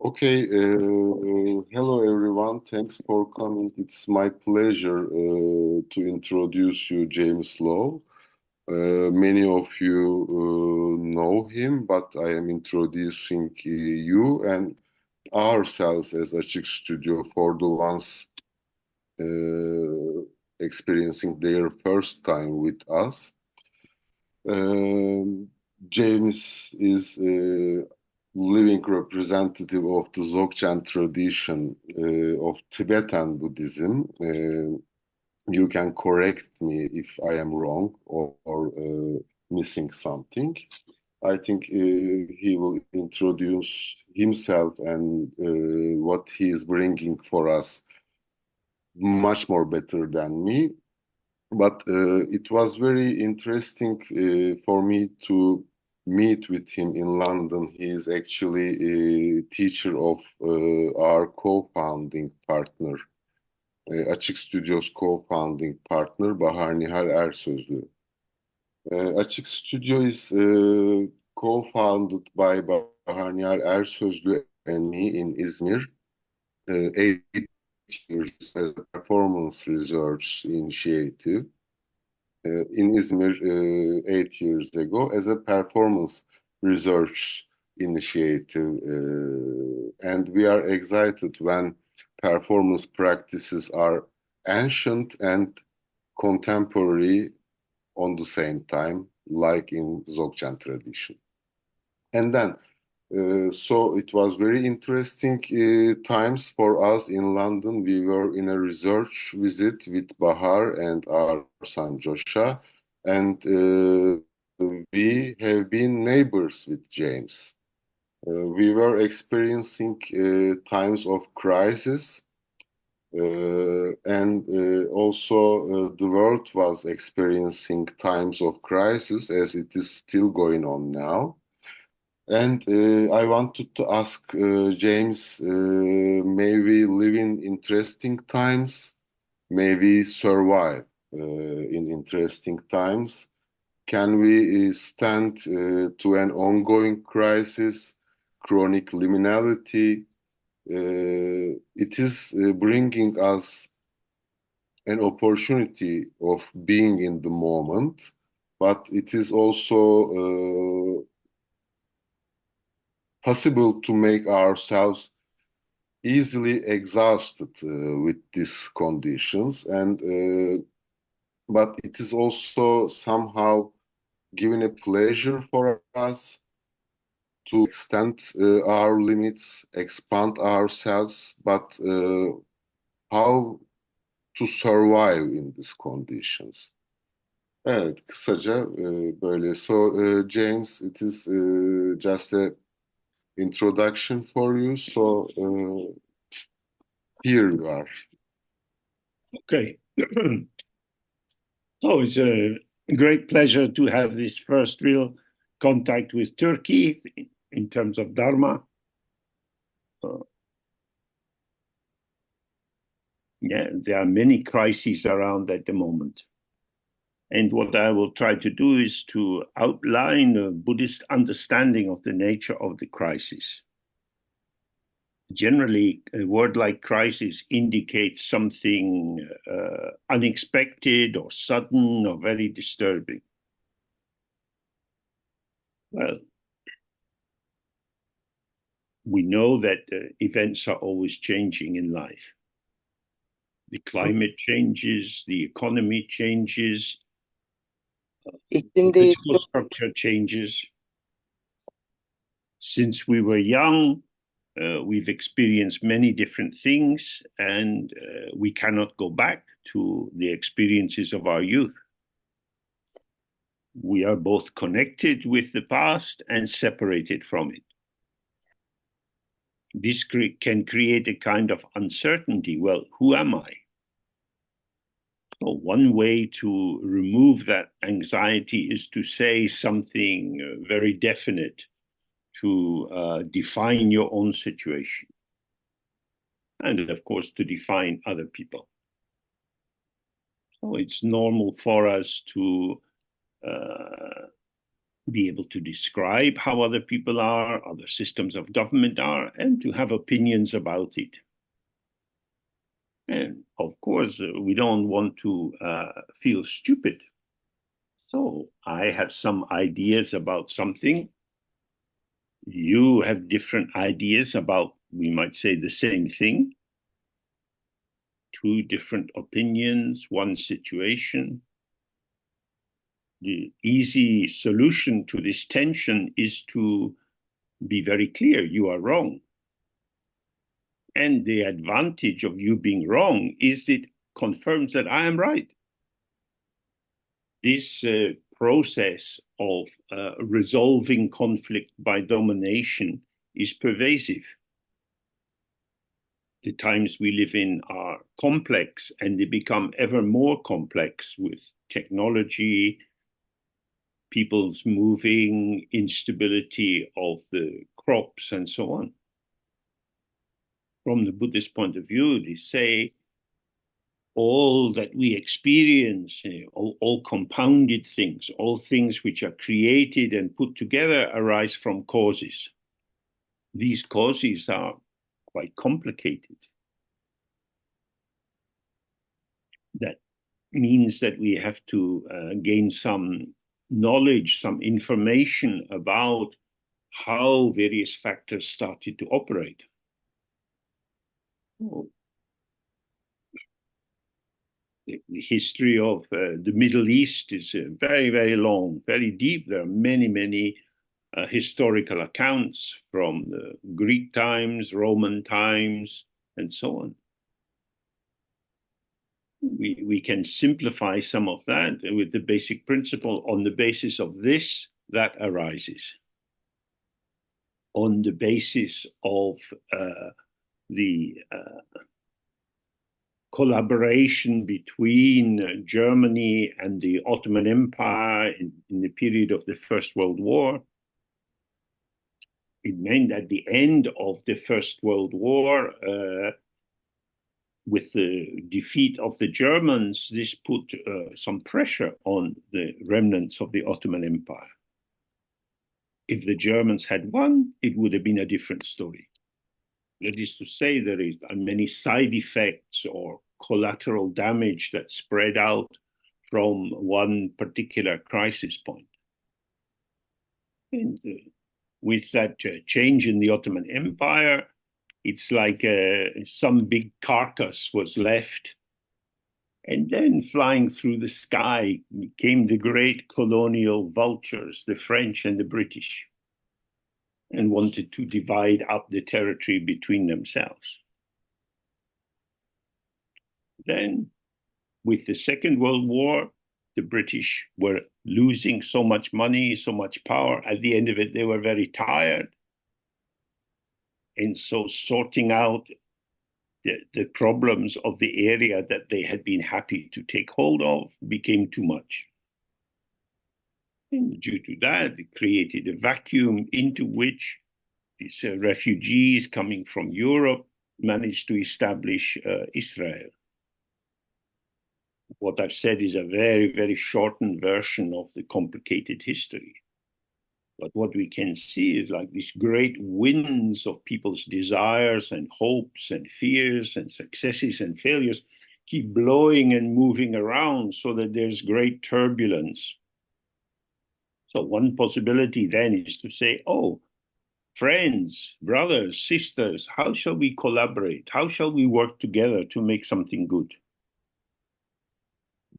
Okay, hello everyone. Thanks for coming. It's my pleasure to introduce you, James Lowe. Many of you know him, but I am introducing you and ourselves as Acik Studio for the ones experiencing their first time with us. Um, James is living representative of the Dzogchen tradition of Tibetan Buddhism. You can correct me if I am wrong or missing something. I think he will introduce himself and what he is bringing for us much more better than me. But it was very interesting for me to meet with him in London. He is actually a teacher of our co-founding partner, Acik Studyo's co-founding partner, Bahar Nihal Ersözlü. Acik Studio is co-founded by Bahar Nihal Ersözlü and me in Izmir, 8 years as a performance research initiative. In Izmir 8 years ago as a performance research initiative. And we are excited when performance practices are ancient and contemporary on the same time, like in Dzogchen tradition. And then so it was very interesting times for us in London. We were in a research visit with Bahar and our son Joshua, and we have been neighbors with James. We were experiencing times of crisis, and also the world was experiencing times of crisis as it is still going on now. And I wanted to ask James, may we live in interesting times? May we survive in interesting times? Can we stand to an ongoing crisis, chronic liminality? It is bringing us an opportunity of being in the moment, but it is also possible to make ourselves easily exhausted with these conditions, and but it is also somehow giving a pleasure for us to extend our limits, expand ourselves, but how to survive in these conditions. Evet, kısaca böyle. So, James, it is just a introduction for you. So here you are. Okay. So it's a great pleasure to have this first real contact with Turkey in terms of Dharma. Yeah, there are many crises around at the moment. And what I will try to do is to outline a Buddhist understanding of the nature of the crisis. Generally, a word like crisis indicates something unexpected or sudden or very disturbing. Well, we know that events are always changing in life. The climate changes, the economy changes, political structure changes. Since we were young, we've experienced many different things, and we cannot go back to the experiences of our youth. We are both connected with the past and separated from it. This can create a kind of uncertainty. Well, who am I? So one way to remove that anxiety is to say something very definite to define your own situation. And of course, to define other people. So it's normal for us to be able to describe how other people are, other systems of government are, and to have opinions about it. And of course, we don't want to feel stupid. So I have some ideas about something. You have different ideas about, we might say, the same thing. Two different opinions, one situation. The easy solution to this tension is to be very clear, you are wrong. And the advantage of you being wrong is it confirms that I am right. This process of resolving conflict by domination is pervasive. The times we live in are complex, and they become ever more complex with technology, people's moving, instability of the crops, and so on. From the Buddhist point of view, they say all that we experience, all compounded things, all things which are created and put together arise from causes. These causes are quite complicated. That means that we have to gain some knowledge, some information about how various factors started to operate. The history of the Middle East is very, very long, very deep. There are many, many historical accounts from the Greek times, Roman times, and so on. We can simplify some of that with the basic principle: on the basis of this, that arises. On the basis of the collaboration between Germany and the Ottoman Empire in the period of the First World War, it meant at the end of the First World War, with the defeat of the Germans, this put some pressure on the remnants of the Ottoman Empire. If the Germans had won, it would have been a different story. That is to say, there are many side effects or collateral damage that spread out from one particular crisis point. And with that change in the Ottoman Empire, it's like some big carcass was left. And then flying through the sky came the great colonial vultures, the French and the British, and wanted to divide up the territory between themselves. Then, with the Second World War, the British were losing so much money, so much power. At the end of it, they were very tired. And so sorting out the problems of the area that they had been happy to take hold of became too much. And due to that, it created a vacuum into which these refugees coming from Europe managed to establish Israel. What I've said is a very, very shortened version of the complicated history. But what we can see is like these great winds of people's desires and hopes and fears and successes and failures keep blowing and moving around so that there's great turbulence. So one possibility then is to say, oh, friends, brothers, sisters, how shall we collaborate? How shall we work together to make something good?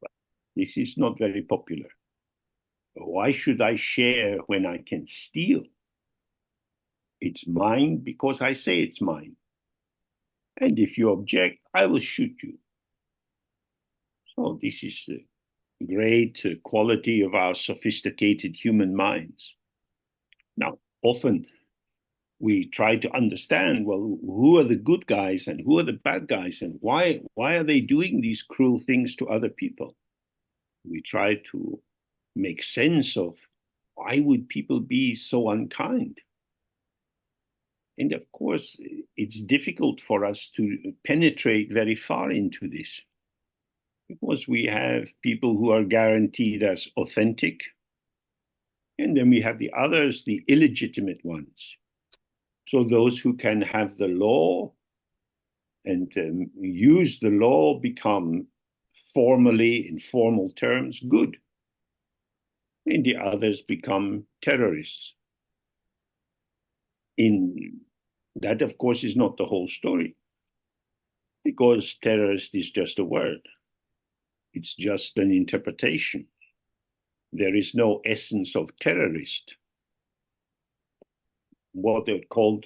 But this is not very popular. Why should I share when I can steal? It's mine because I say it's mine. And if you object, I will shoot you. So this is the great quality of our sophisticated human minds. Now, often we try to understand, well, who are the good guys and who are the bad guys, and why are they doing these cruel things to other people? We try to make sense of why would people be so unkind? And of course, it's difficult for us to penetrate very far into this because we have people who are guaranteed as authentic, And then we have the others, the illegitimate ones. So those who can have the law and use the law become formally, in formal terms, good. And the others become terrorists. That, of course, is not the whole story, because terrorist is just a word. It's just an interpretation. There is no essence of terrorist. What are called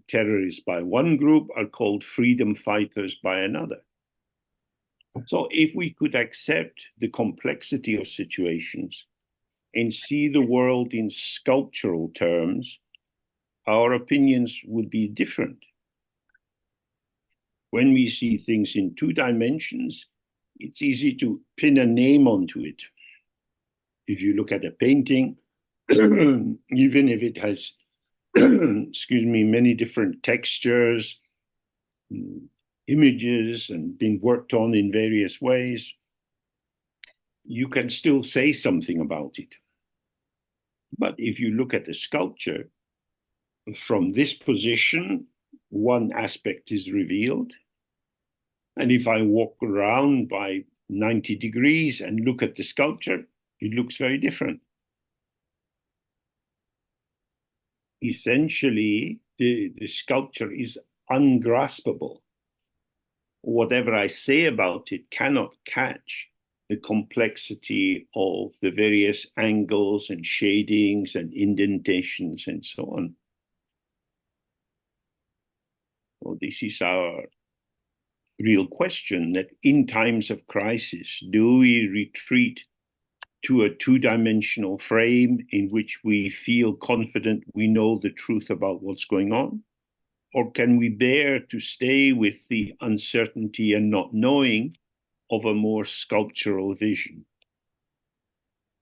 terrorists by one group are called freedom fighters by another. So if we could accept the complexity of situations and see the world in sculptural terms, our opinions would be different. When we see things in 2 dimensions, it's easy to pin a name onto it. If you look at a painting, even if it has, excuse me, many different textures, images, and been worked on in various ways, you can still say something about it. But if you look at the sculpture, from this position, one aspect is revealed. And if I walk around by 90 degrees and look at the sculpture, it looks very different. Essentially, the sculpture is ungraspable. Whatever I say about it cannot catch the complexity of the various angles and shadings and indentations and so on. Well, this is our real question, that in times of crisis, do we retreat to a 2-dimensional frame in which we feel confident we know the truth about what's going on? Or can we bear to stay with the uncertainty and not knowing of a more sculptural vision?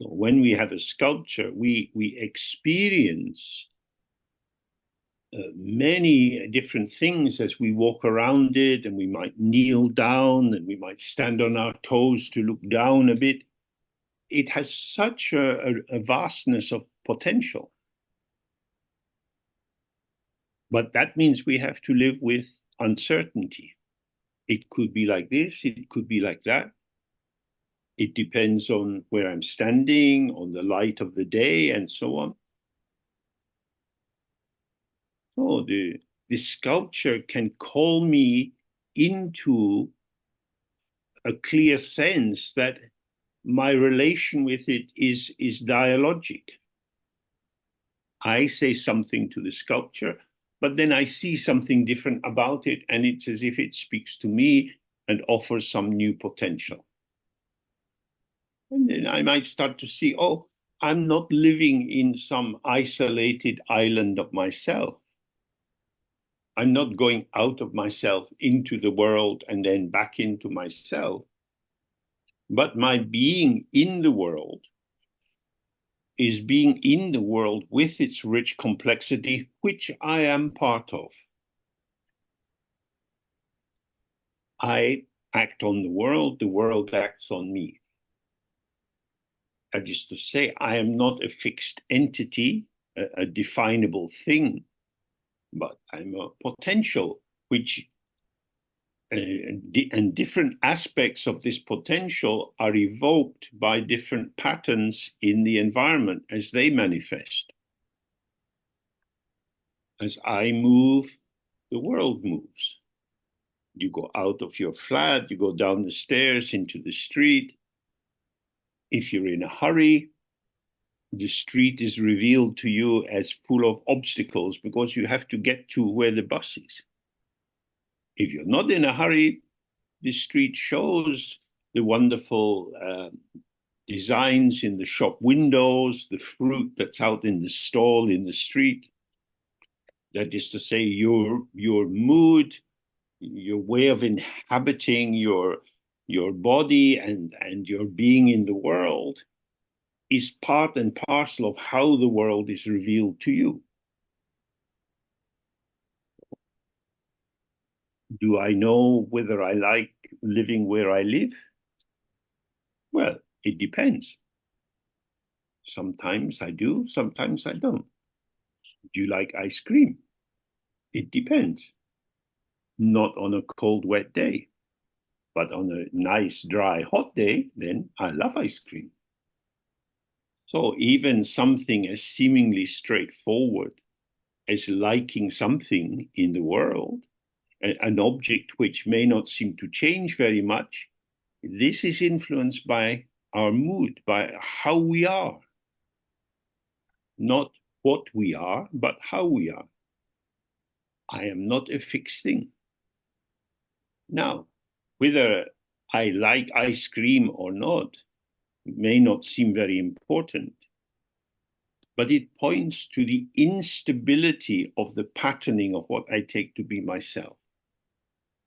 So when we have a sculpture, we experience many different things as we walk around it, and we might kneel down and we might stand on our toes to look down a bit. It has such a vastness of potential. But that means we have to live with uncertainty. It could be like this, it could be like that. It depends on where I'm standing, on the light of the day, and so on. So the sculpture can call me into a clear sense that my relation with it is dialogic. I say something to the sculpture, but then I see something different about it, and it's as if it speaks to me and offers some new potential. And then I might start to see, oh, I'm not living in some isolated island of myself. I'm not going out of myself into the world and then back into myself. But my being in the world is being in the world with its rich complexity, which I am part of. I act on the world acts on me. That is to say, I am not a fixed entity, a definable thing, but I'm a potential, which and different aspects of this potential are evoked by different patterns in the environment as they manifest. As I move, the world moves. You go out of your flat, you go down the stairs into the street. If you're in a hurry, the street is revealed to you as full of obstacles because you have to get to where the bus is. If you're not in a hurry, the street shows the wonderful designs in the shop windows, the fruit that's out in the stall in the street. That is to say, your mood, your way of inhabiting your body and your being in the world is part and parcel of how the world is revealed to you. Do I know whether I like living where I live? Well, it depends. Sometimes I do, sometimes I don't. Do you like ice cream? It depends. Not on a cold, wet day, but on a nice, dry, hot day, then I love ice cream. So even something as seemingly straightforward as liking something in the world, an object which may not seem to change very much, this is influenced by our mood, by how we are. Not what we are, but how we are. I am not a fixed thing. Now, whether I like ice cream or not may not seem very important, but it points to the instability of the patterning of what I take to be myself.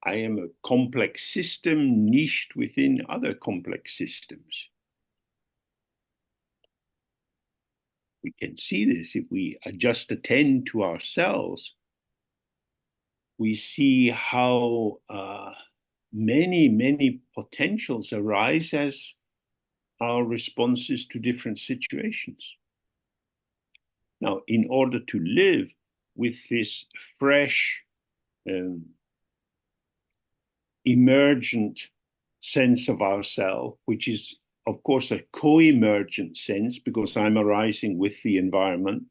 I am a complex system niched within other complex systems. We can see this if we just attend to ourselves. We see how many potentials arise as our responses to different situations. Now, in order to live with this fresh, emergent sense of ourself, which is, of course, a co-emergent sense because I'm arising with the environment,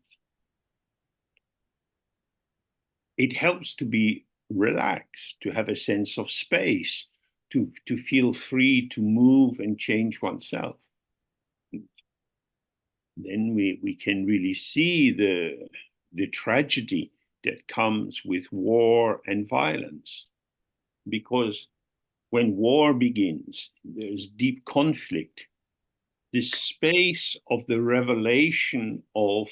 it helps to be relaxed, to have a sense of space, to feel free to move and change oneself. Then we can really see the tragedy that comes with war and violence. Because when war begins, there's deep conflict. The space of the revelation of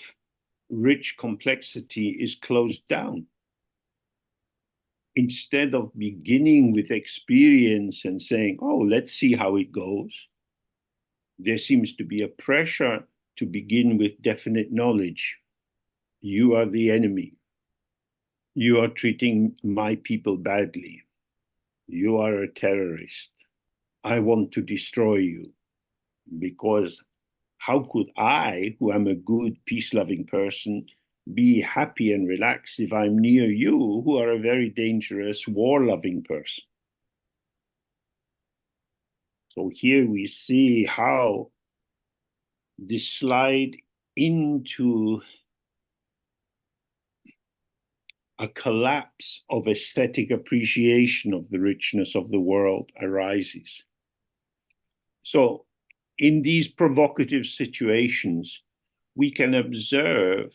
rich complexity is closed down. Instead of beginning with experience and saying, oh, let's see how it goes, there seems to be a pressure to begin with definite knowledge. You are the enemy. You are treating my people badly. You are a terrorist. I want to destroy you. Because how could I, who am a good, peace-loving person, be happy and relaxed if I'm near you, who are a very dangerous, war-loving person? So here we see how this slide into a collapse of aesthetic appreciation of the richness of the world arises. So in these provocative situations, we can observe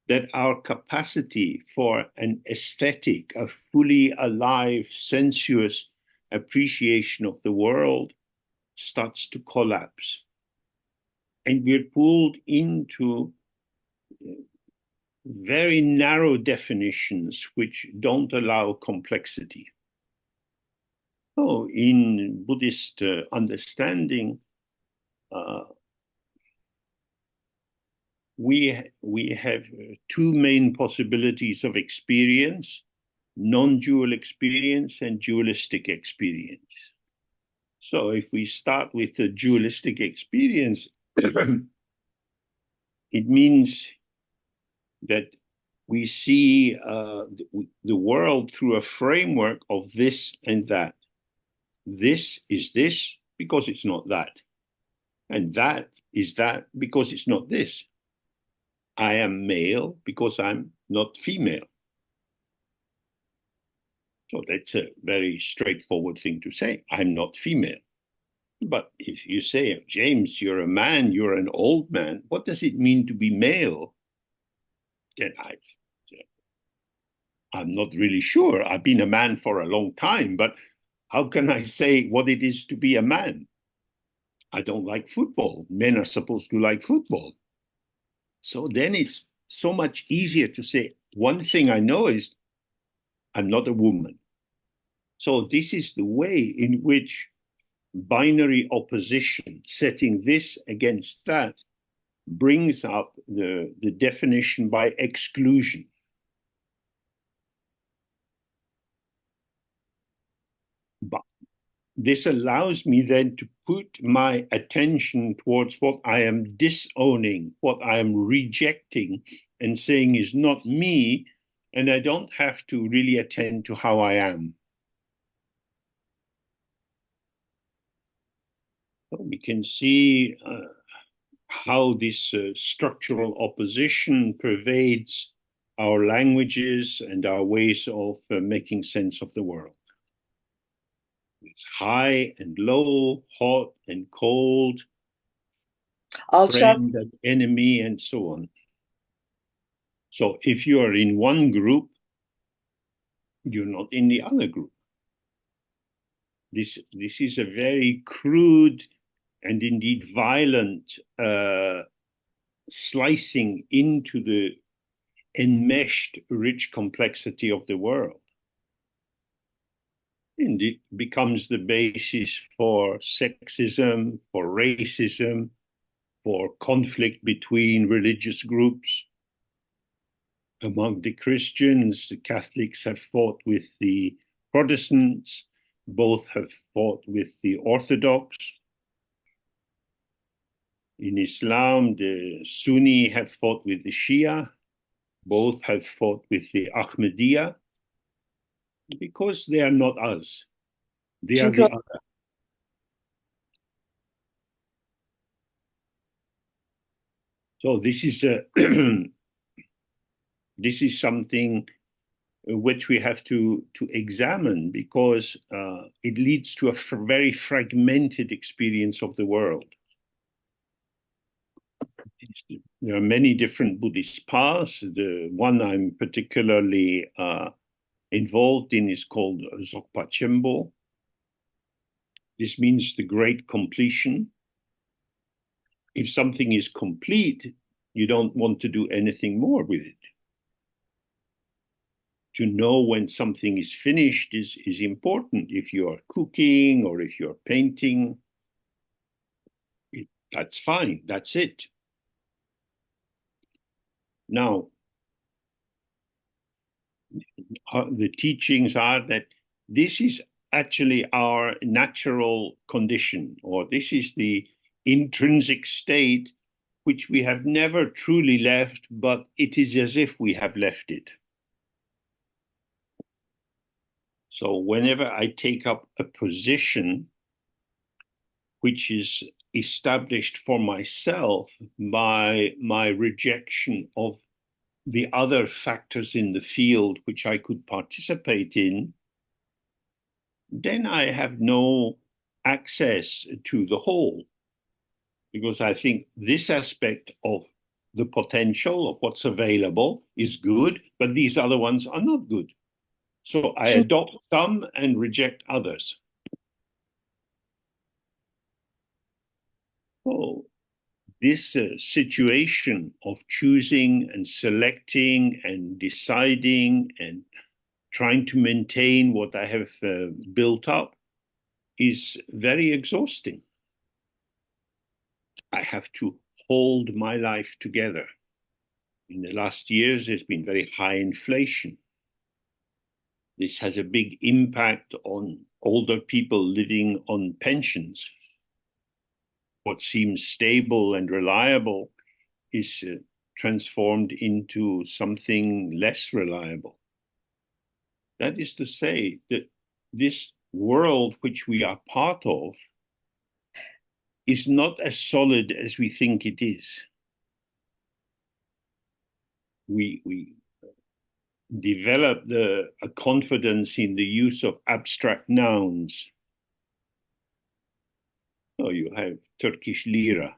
that our capacity for an aesthetic, a fully alive, sensuous appreciation of the world starts to collapse. And we're pulled into very narrow definitions which don't allow complexity. So in Buddhist understanding, we have two main possibilities of experience: non-dual experience and dualistic experience. So if we start with the dualistic experience, it means that we see the world through a framework of this and that. This is this because it's not that. And that is that because it's not this. I am male because I'm not female. So that's a very straightforward thing to say. I'm not female. But if you say, James, you're a man, you're an old man, what does it mean to be male? Then I'm not really sure. I've been a man for a long time, but how can I say what it is to be a man? I don't like football. Men are supposed to like football. So then it's so much easier to say, one thing I know is I'm not a woman. So this is the way in which binary opposition, setting this against that, brings up the definition by exclusion. But this allows me then to put my attention towards what I am disowning, what I am rejecting and saying is not me, and I don't have to really attend to how I am. So we can see how this structural opposition pervades our languages and our ways of making sense of the world. It's high and low, hot and cold, Alçak. friend and enemy, and so on. So if you are in one group, you're not in the other group. This is a very crude and indeed violent slicing into the enmeshed rich complexity of the world. And it becomes the basis for sexism, for racism, for conflict between religious groups. Among the Christians, the Catholics have fought with the Protestants, both have fought with the Orthodox. In Islam, the Sunni have fought with the Shia, both have fought with the Ahmadiyya, because they are not us. They are the other. So this is this is something which we have to examine, because it leads to a very fragmented experience of the world. There are many different Buddhist paths. The one I'm particularly involved in is called Dzogpa Chembo. This means the great completion. If something is complete, you don't want to do anything more with it. To know when something is finished is important. If you are cooking or if you're painting, that's fine, that's it. Now, the teachings are that this is actually our natural condition, or this is the intrinsic state which we have never truly left, but it is as if we have left it. So whenever I take up a position which is established for myself by my rejection of the other factors in the field which I could participate in, then I have no access to the whole. Because I think this aspect of the potential of what's available is good, but these other ones are not good. So I adopt some and reject others. So this situation of choosing and selecting and deciding and trying to maintain what I have built up is very exhausting. I have to hold my life together. In the last years, there's been very high inflation. This has a big impact on older people living on pensions. What seems stable and reliable is transformed into something less reliable. That is to say that this world which we are part of is not as solid as we think it is. We developed a confidence in the use of abstract nouns. So you have Turkish lira.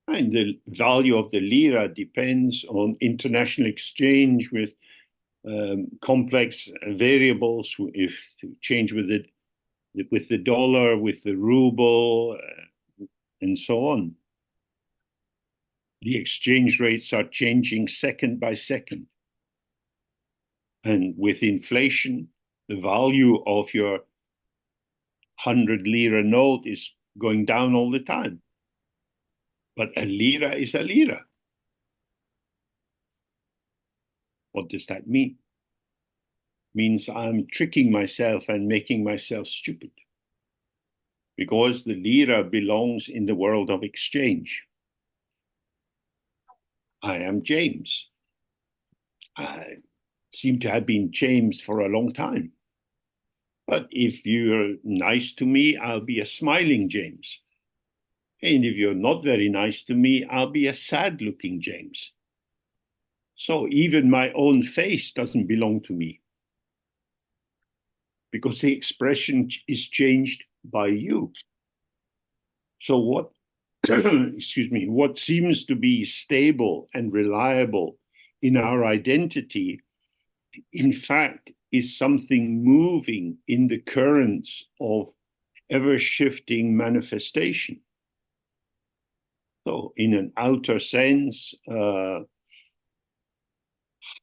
And the value of the lira depends on international exchange with complex variables. If to change with the dollar, with the ruble, and so on. The exchange rates are changing second by second. And with inflation, the value of your 100 lira note is going down all the time. But a lira is a lira. What does that mean? It means I'm tricking myself and making myself stupid. because the lira belongs in the world of exchange. I am James. I seem to have been James for a long time. But if you're nice to me, I'll be a smiling James. And if you're not very nice to me, I'll be a sad-looking James. So even my own face doesn't belong to me, because the expression is changed by you. So what, excuse me, what seems to be stable and reliable in our identity, in fact, is something moving in the currents of ever-shifting manifestation. So in an outer sense,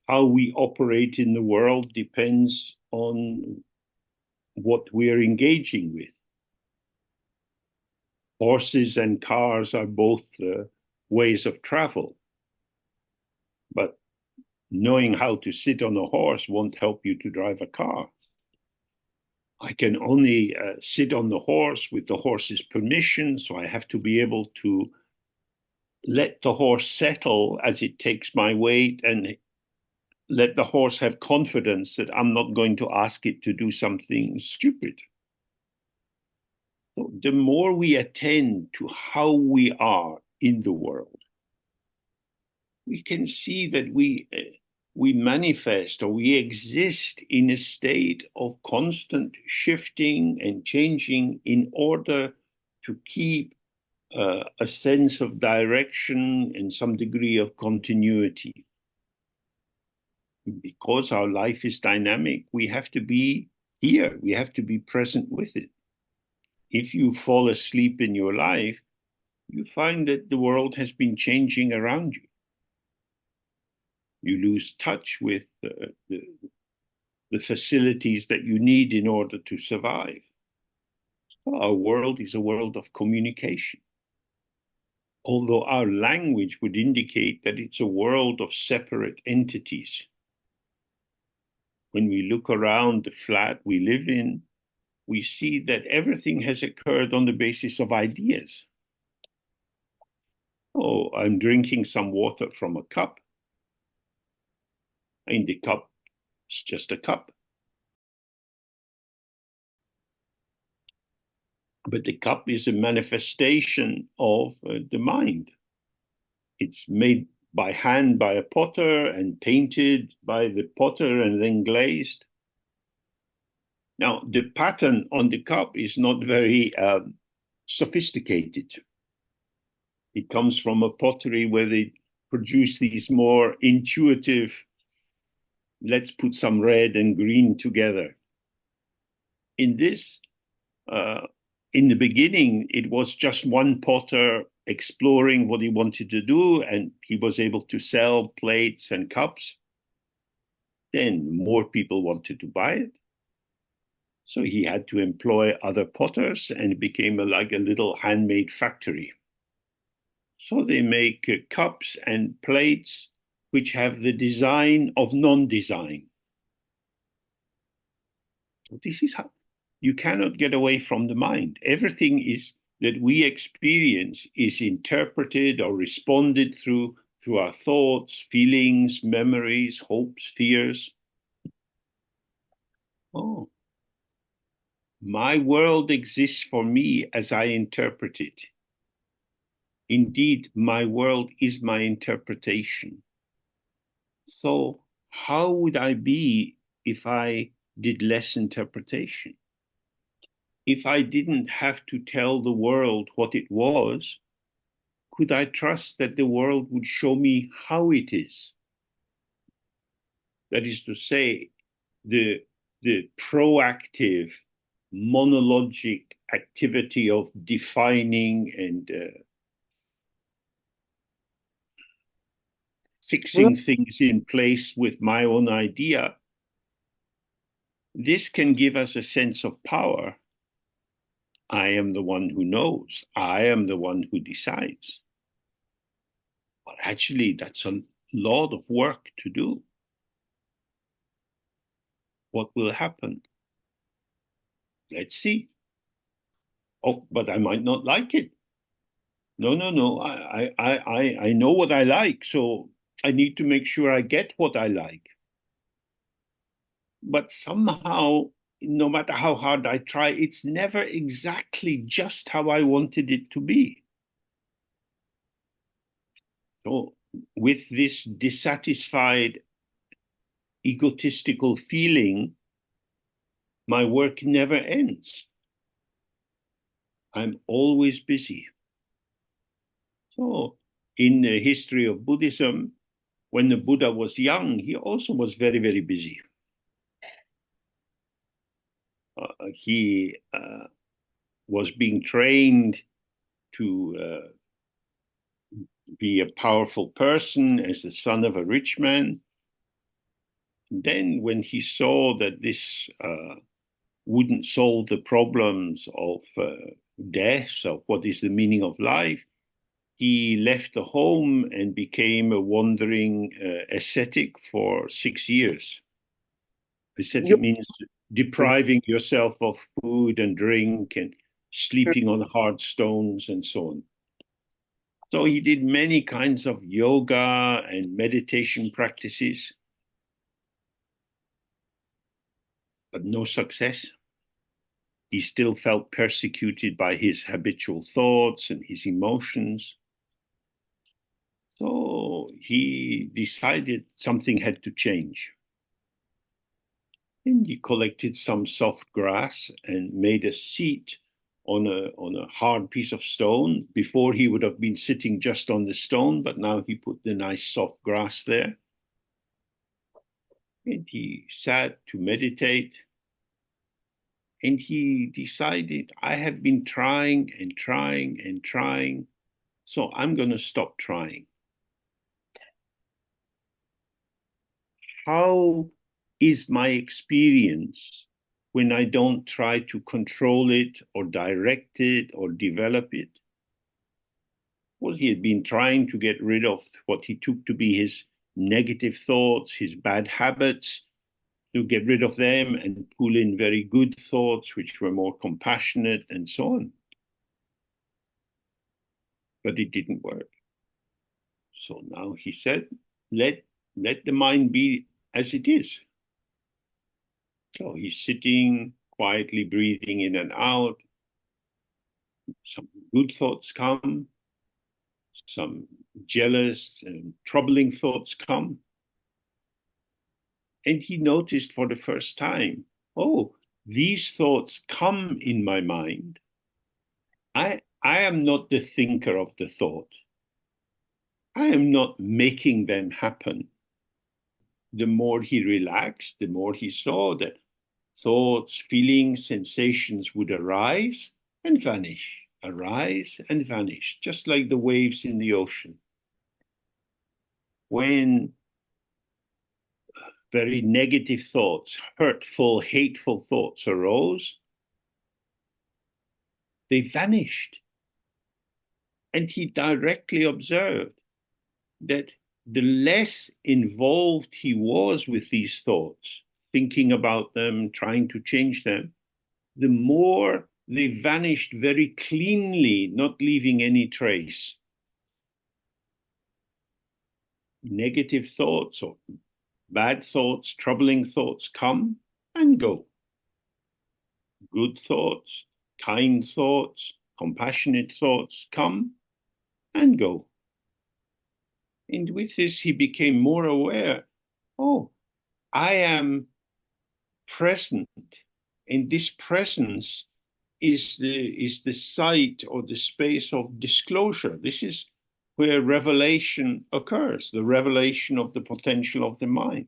how we operate in the world depends on what we're engaging with. Horses and cars are both ways of travel, but knowing how to sit on a horse won't help you to drive a car. I can only sit on the horse with the horse's permission, so I have to be able to let the horse settle as it takes my weight, and let the horse have confidence that I'm not going to ask it to do something stupid. So the more we attend to how we are in the world, we can see that we manifest, or we exist in a state of constant shifting and changing in order to keep a sense of direction and some degree of continuity. Because our life is dynamic, we have to be here, we have to be present with it. If you fall asleep in your life, you find that the world has been changing around you. You lose touch with the facilities that you need in order to survive. So our world is a world of communication. Although our language would indicate that it's a world of separate entities. When we look around the flat we live in, we see that everything has occurred on the basis of ideas. Oh, I'm drinking some water from a cup. And the cup is just a cup. But the cup is a manifestation of the mind. It's made by hand by a potter and painted by the potter and then glazed. Now, the pattern on the cup is not very sophisticated. It comes from a pottery where they produce these more intuitive, let's put some red and green together. In this, in the beginning, it was just one potter exploring what he wanted to do, and he was able to sell plates and cups. Then more people wanted to buy it. So he had to employ other potters, and it became like a little handmade factory. So they make cups and plates which have the design of non-design. So this is how you cannot get away from the mind. Everything is that we experience is interpreted or responded through our thoughts, feelings, memories, hopes, fears. Oh, my world exists for me as I interpret it. Indeed, my world is my interpretation. So how would I be if I did less interpretation? If I didn't have to tell the world what it was, could I trust that the world would show me how it is? That is to say, the proactive, monologic activity of defining and fixing things in place with my own idea, this can give us a sense of power. I am the one who knows. I am the one who decides. But actually, that's a lot of work to do. What will happen? Let's see. Oh, but I might not like it. No. I know what I like, so I need to make sure I get what I like. But somehow, no matter how hard I try, it's never exactly just how I wanted it to be. So with this dissatisfied, egotistical feeling, my work never ends. I'm always busy. So in the history of Buddhism, when the Buddha was young, he also was very, very busy. He was being trained to be a powerful person as the son of a rich man. Then when he saw that this wouldn't solve the problems of death, of what is the meaning of life, he left the home and became a wandering ascetic for 6 years. Ascetic means depriving yourself of food and drink and sleeping on hard stones and so on. So he did many kinds of yoga and meditation practices, but no success. He still felt persecuted by his habitual thoughts and his emotions. So he decided something had to change. And he collected some soft grass and made a seat on a hard piece of stone. Before he would have been sitting just on the stone, but now he put the nice soft grass there. And he sat to meditate. And he decided, I have been trying and trying and trying, so I'm going to stop trying. How is my experience when I don't try to control it or direct it or develop it? Well, he had been trying to get rid of what he took to be his negative thoughts, his bad habits, to get rid of them and pull in very good thoughts, which were more compassionate and so on. But it didn't work. So now he said, let the mind be as it is. So he's sitting, quietly breathing in and out. Some good thoughts come, some jealous and troubling thoughts come. And he noticed for the first time, oh, these thoughts come in my mind. I am not the thinker of the thought. I am not making them happen. The more he relaxed, the more he saw that thoughts, feelings, sensations would arise and vanish, just like the waves in the ocean. When very negative thoughts, hurtful, hateful thoughts arose, they vanished. And he directly observed that the less involved he was with these thoughts, thinking about them, trying to change them, the more they vanished very cleanly, not leaving any trace. Negative thoughts or bad thoughts, troubling thoughts come and go. Good thoughts, kind thoughts, compassionate thoughts come and go. And with this, he became more aware, oh, I am present. And this presence is the site or the space of disclosure. This is where revelation occurs, the revelation of the potential of the mind.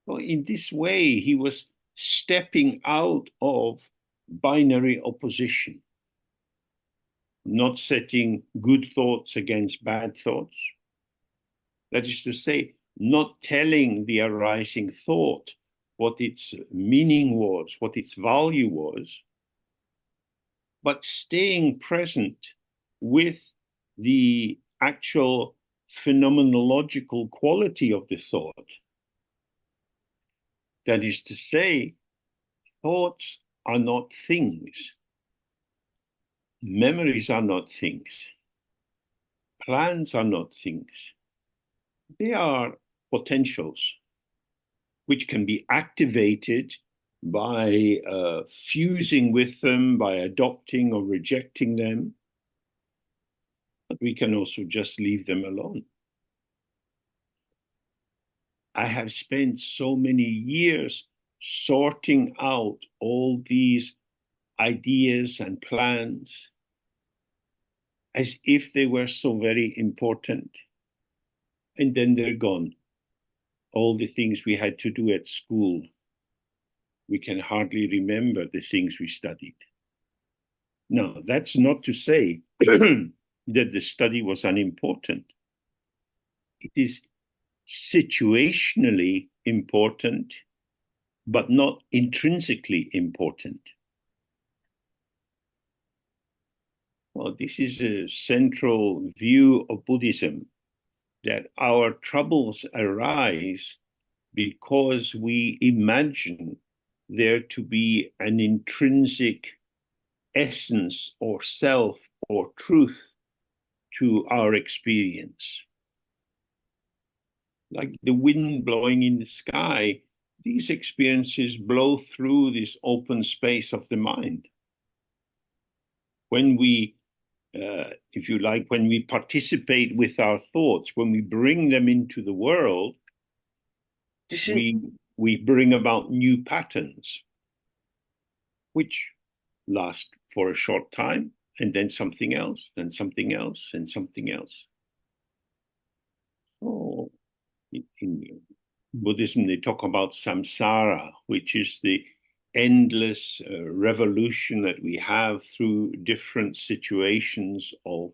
Well, in this way, he was stepping out of binary opposition, not setting good thoughts against bad thoughts. That is to say, not telling the arising thought what its meaning was, what its value was, but staying present with the actual phenomenological quality of the thought. That is to say, thoughts are not things. Memories are not things. Plans are not things. They are potentials which can be activated by fusing with them, by adopting or rejecting them. But we can also just leave them alone. I have spent so many years sorting out all these ideas and plans as if they were so very important. And then they're gone. All the things we had to do at school, we can hardly remember the things we studied. Now, that's not to say that the study was unimportant. It is situationally important, but not intrinsically important. Well, this is a central view of Buddhism, that our troubles arise because we imagine there to be an intrinsic essence or self or truth to our experience. Like the wind blowing in the sky, these experiences blow through this open space of the mind. When we, if you like, when we participate with our thoughts, when we bring them into the world, we bring about new patterns, which last for a short time, and then something else, then something else, and something else. Oh, in Buddhism, they talk about samsara, which is the endless revolution that we have through different situations of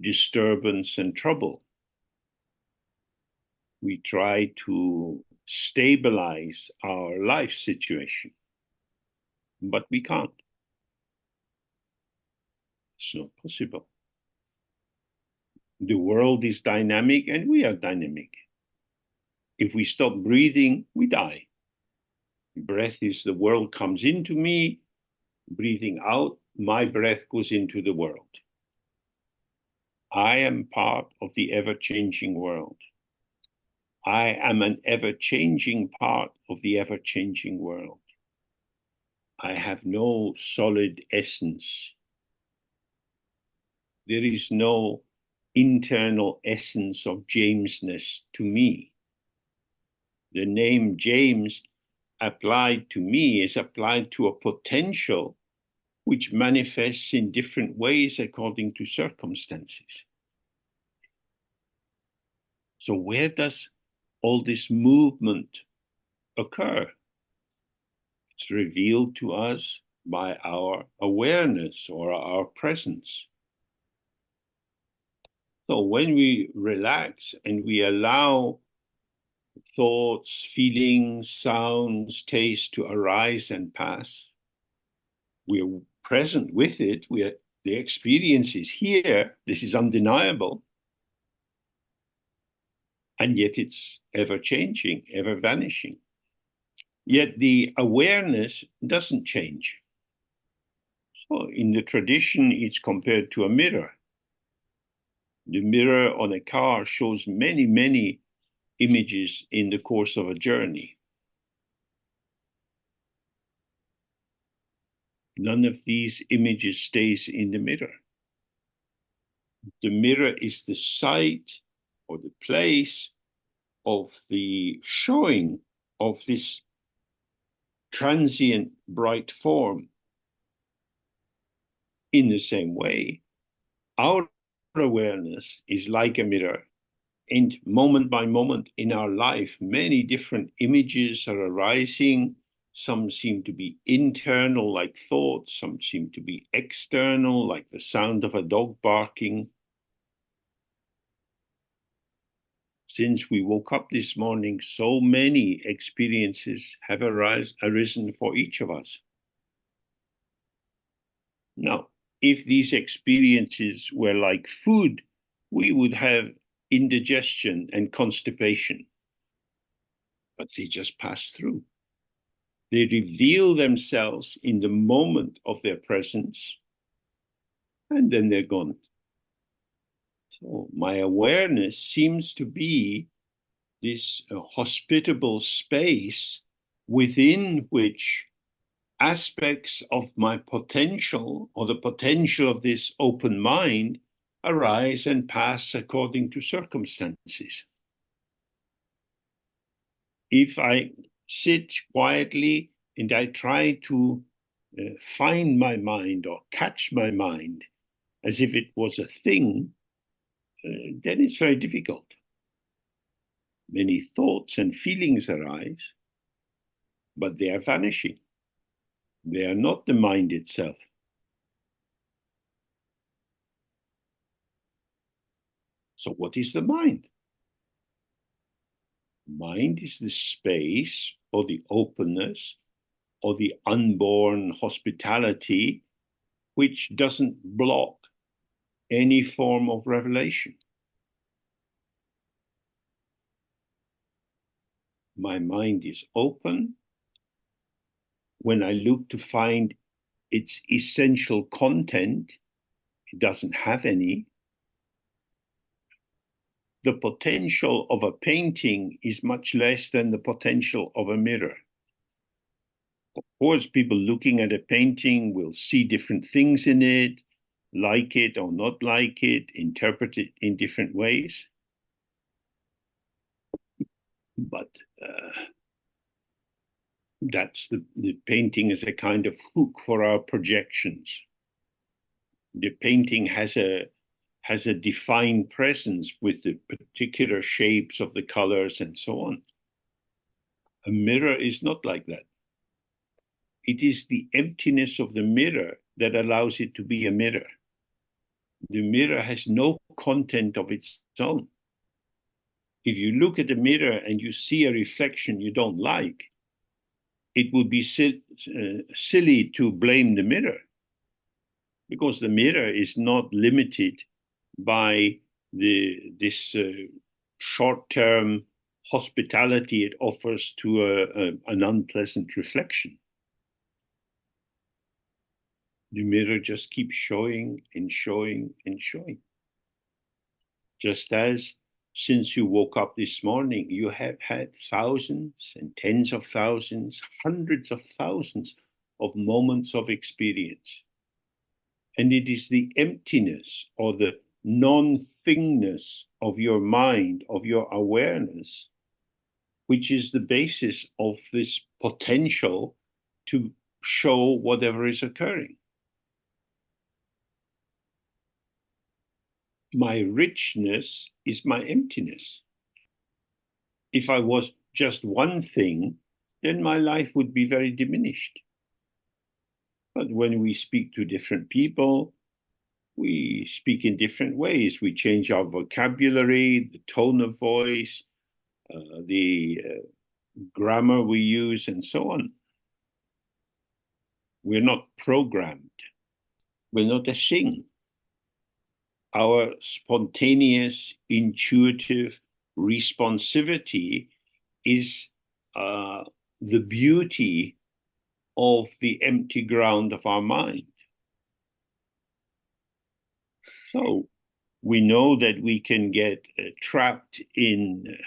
disturbance and trouble. We try to stabilize our life situation, but we can't. It's not possible. The world is dynamic and we are dynamic. If we stop breathing, we die. Breath is the world comes into me, breathing out, my breath goes into the world. I am part of the ever-changing world. I am an ever-changing part of the ever-changing world. I have no solid essence. There is no internal essence of Jamesness to me. The name James applied to me is applied to a potential which manifests in different ways according to circumstances. So where does all this movement occur? It's revealed to us by our awareness or our presence. So when we relax and we allow thoughts, feelings, sounds, tastes to arise and pass, we're present with it. The experience is here. This is undeniable. And yet it's ever changing, ever vanishing. Yet the awareness doesn't change. So in the tradition, it's compared to a mirror. The mirror on a car shows many, many images in the course of a journey. None of these images stays in the mirror. The mirror is the site or the place of the showing of this transient bright form. In the same way, our awareness is like a mirror. And moment by moment in our life, many different images are arising. Some seem to be internal, like thoughts. Some seem to be external, like the sound of a dog barking. Since we woke up this morning, so many experiences have arisen for each of us. Now, if these experiences were like food, we would have indigestion and constipation. But they just pass through. They reveal themselves in the moment of their presence, and then they're gone. So my awareness seems to be this hospitable space within which aspects of my potential, or the potential of this open mind, arise and pass according to circumstances. If I sit quietly and I try to find my mind or catch my mind as if it was a thing, then it's very difficult. Many thoughts and feelings arise, but they are vanishing. They are not the mind itself. So what is the mind? Mind is the space or the openness or the unborn hospitality which doesn't block any form of revelation. My mind is open. When I look to find its essential content, it doesn't have any. The potential of a painting is much less than the potential of a mirror. Of course, people looking at a painting will see different things in it, like it or not like it, interpret it in different ways. But that's the painting is a kind of hook for our projections. The painting has a defined presence with the particular shapes of the colors and so on. A mirror is not like that. It is the emptiness of the mirror that allows it to be a mirror. The mirror has no content of its own. If you look at the mirror and you see a reflection you don't like, it would be silly to blame the mirror, because the mirror is not limited by this short-term hospitality it offers to an unpleasant reflection. The mirror just keeps showing and showing and showing. Just as since you woke up this morning, you have had thousands and tens of thousands, hundreds of thousands of moments of experience. And it is the emptiness or the non-thingness of your mind, of your awareness, which is the basis of this potential to show whatever is occurring. My richness is my emptiness. If I was just one thing, then my life would be very diminished. But when we speak to different people, we speak in different ways. We change our vocabulary, the tone of voice, the grammar we use, and so on. We're not programmed. We're not a thing. Our spontaneous, intuitive responsivity is the beauty of the empty ground of our mind. So we know that we can get trapped in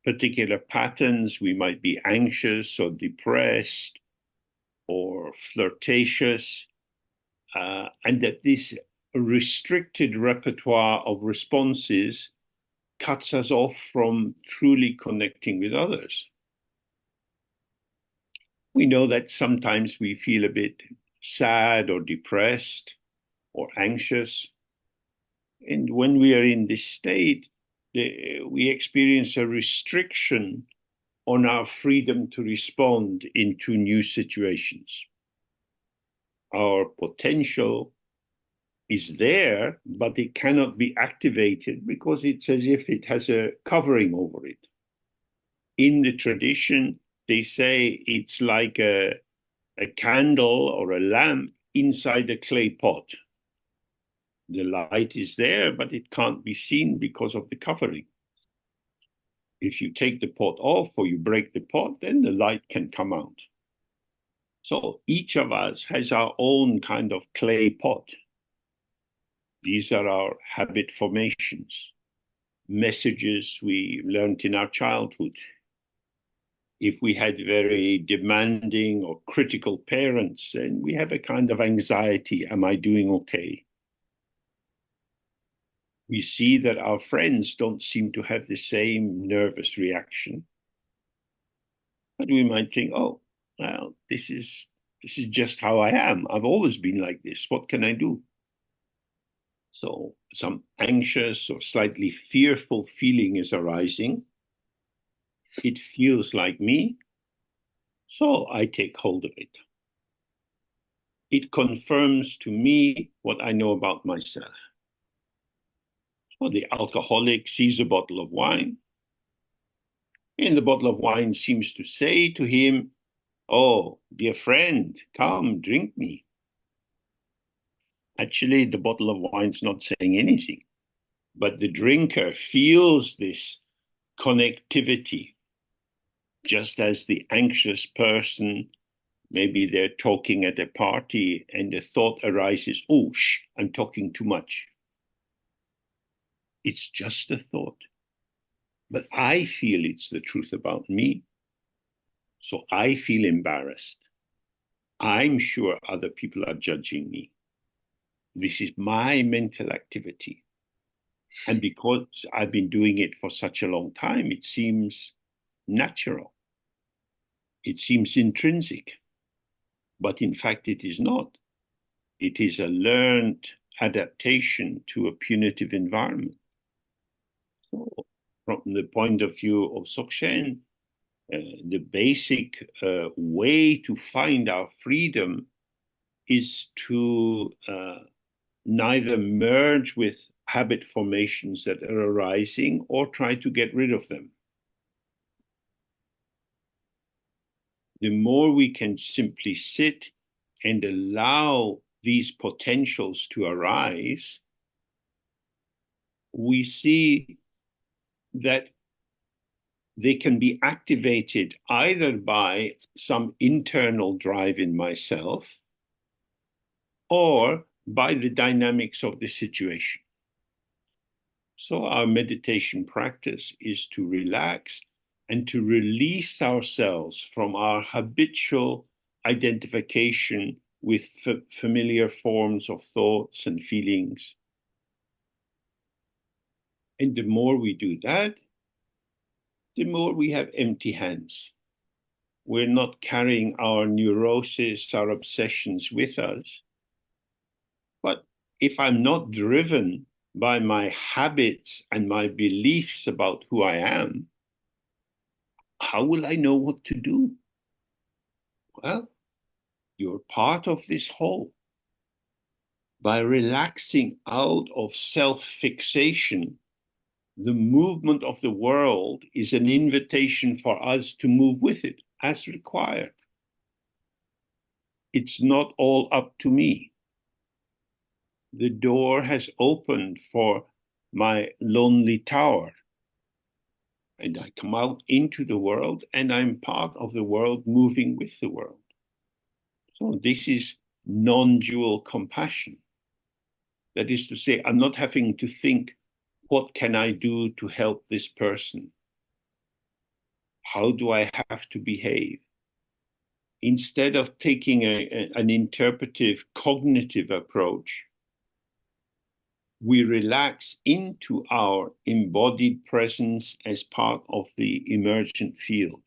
particular patterns. We might be anxious or depressed or flirtatious, and that this restricted repertoire of responses cuts us off from truly connecting with others. We know that sometimes we feel a bit sad or depressed or anxious. And when we are in this state, we experience a restriction on our freedom to respond into new situations. Our potential is there, but it cannot be activated because it's as if it has a covering over it. In the tradition, they say it's like a candle or a lamp inside a clay pot. The light is there, but it can't be seen because of the covering. If you take the pot off or you break the pot, then the light can come out. So each of us has our own kind of clay pot. These are our habit formations, messages we learned in our childhood. If we had very demanding or critical parents, then we have a kind of anxiety. Am I doing okay? We see that our friends don't seem to have the same nervous reaction. But we might think, oh, well, this is just how I am. I've always been like this. What can I do? So some anxious or slightly fearful feeling is arising. It feels like me, so I take hold of it. It confirms to me what I know about myself. So the alcoholic sees a bottle of wine, and the bottle of wine seems to say to him, oh, dear friend, come, drink me. Actually, the bottle of wine's not saying anything, but the drinker feels this connectivity, just as the anxious person, maybe they're talking at a party and the thought arises, oh, shh, I'm talking too much. It's just a thought, but I feel it's the truth about me. So I feel embarrassed. I'm sure other people are judging me. This is my mental activity. And because I've been doing it for such a long time, it seems natural. It seems intrinsic. But in fact, it is not. It is a learned adaptation to a punitive environment. So, from the point of view of Dzogchen, the basic way to find our freedom is to neither merge with habit formations that are arising or try to get rid of them. The more we can simply sit and allow these potentials to arise, we see that they can be activated either by some internal drive in myself or by the dynamics of the situation. So our meditation practice is to relax and to release ourselves from our habitual identification with familiar forms of thoughts and feelings. And the more we do that, the more we have empty hands. We're not carrying our neuroses, our obsessions with us. But if I'm not driven by my habits and my beliefs about who I am, how will I know what to do? Well, you're part of this whole. By relaxing out of self-fixation, the movement of the world is an invitation for us to move with it as required. It's not all up to me. The door has opened for my lonely tower. And I come out into the world and I'm part of the world moving with the world. So this is non-dual compassion. That is to say, I'm not having to think, what can I do to help this person? How do I have to behave? Instead of taking an interpretive, cognitive approach, we relax into our embodied presence as part of the emergent field.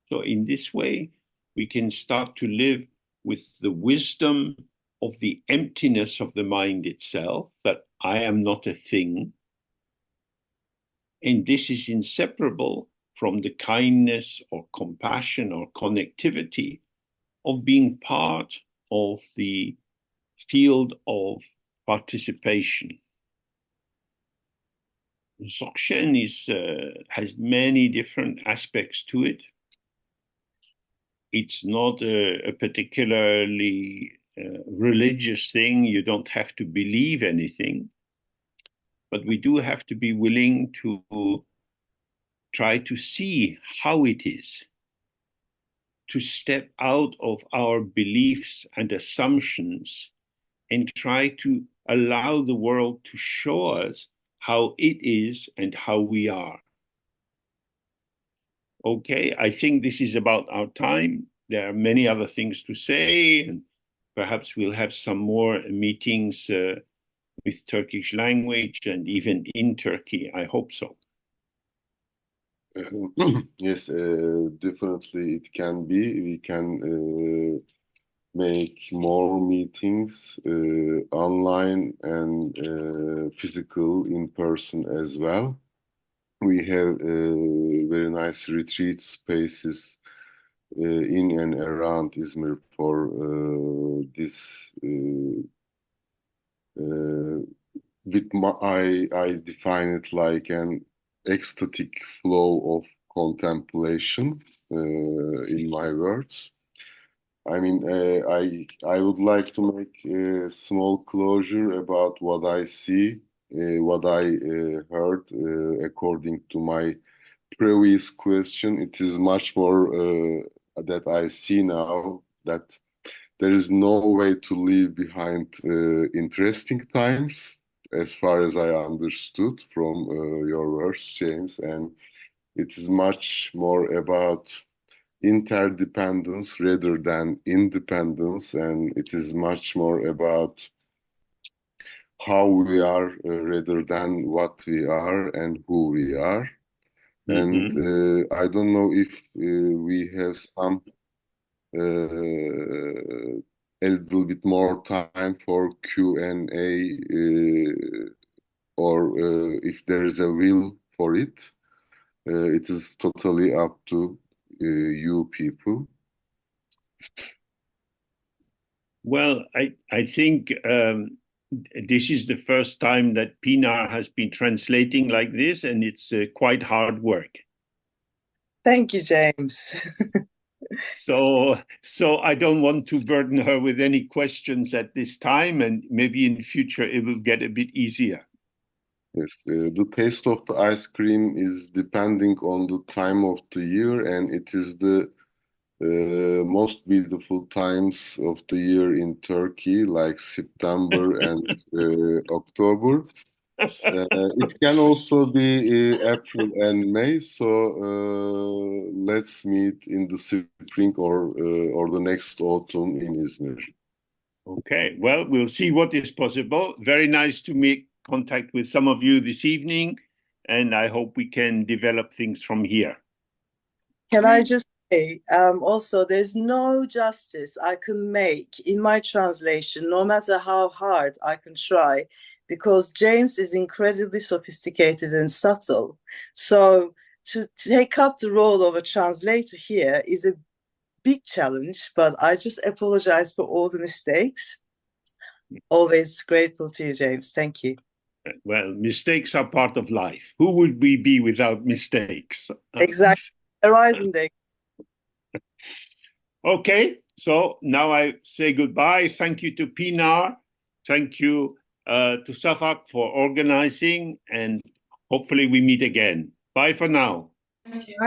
So in this way, we can start to live with the wisdom of the emptiness of the mind itself, that I am not a thing. And this is inseparable from the kindness or compassion or connectivity of being part of the field of participation. Dzogchen has many different aspects to it. It's not a particularly religious thing. You don't have to believe anything, but we do have to be willing to try to see how it is. to step out of our beliefs and assumptions and try to allow the world to show us how it is and how we are. Okay, I think this is about our time. There are many other things to say, and perhaps we'll have some more meetings with Turkish language and even in Turkey. I hope so. Yes, definitely it can be. We can make more meetings online and physical in person as well. We have very nice retreat spaces in and around Izmir for this. I define it like an ecstatic flow of contemplation in my words. I mean, I would like to make a small closure about what I see, what I heard. According to my previous question, it is much more that I see now that there is no way to leave behind interesting times, as far as I understood from your words, James, and it is much more about interdependence rather than independence, and it is much more about how we are rather than what we are and who we are. And I don't know if we have some a little bit more time for Q&A or if there is a will for it. It is totally up to you people. Well, I think this is the first time that Pinar has been translating like this, and it's quite hard work. Thank you, James. So I don't want to burden her with any questions at this time, and maybe in the future it will get a bit easier. Yes, the taste of the ice cream is depending on the time of the year, and it is the most beautiful times of the year in Turkey, like September and October. It can also be April and May, so let's meet in the spring or the next autumn in Izmir. Okay, well, we'll see what is possible. Very nice to make contact with some of you this evening, and I hope we can develop things from here. Can I just say, also, there's no justice I can make in my translation, no matter how hard I can try, because James is incredibly sophisticated and subtle. So to take up the role of a translator here is a big challenge, but I just apologize for all the mistakes. Always grateful to you, James. Thank you. Well, mistakes are part of life. Who would we be without mistakes? Exactly. Horizon Day. Okay, so now I say goodbye. Thank you to Pinar. Thank you to Safak for organizing, and hopefully we meet again. Bye for now. Thank you.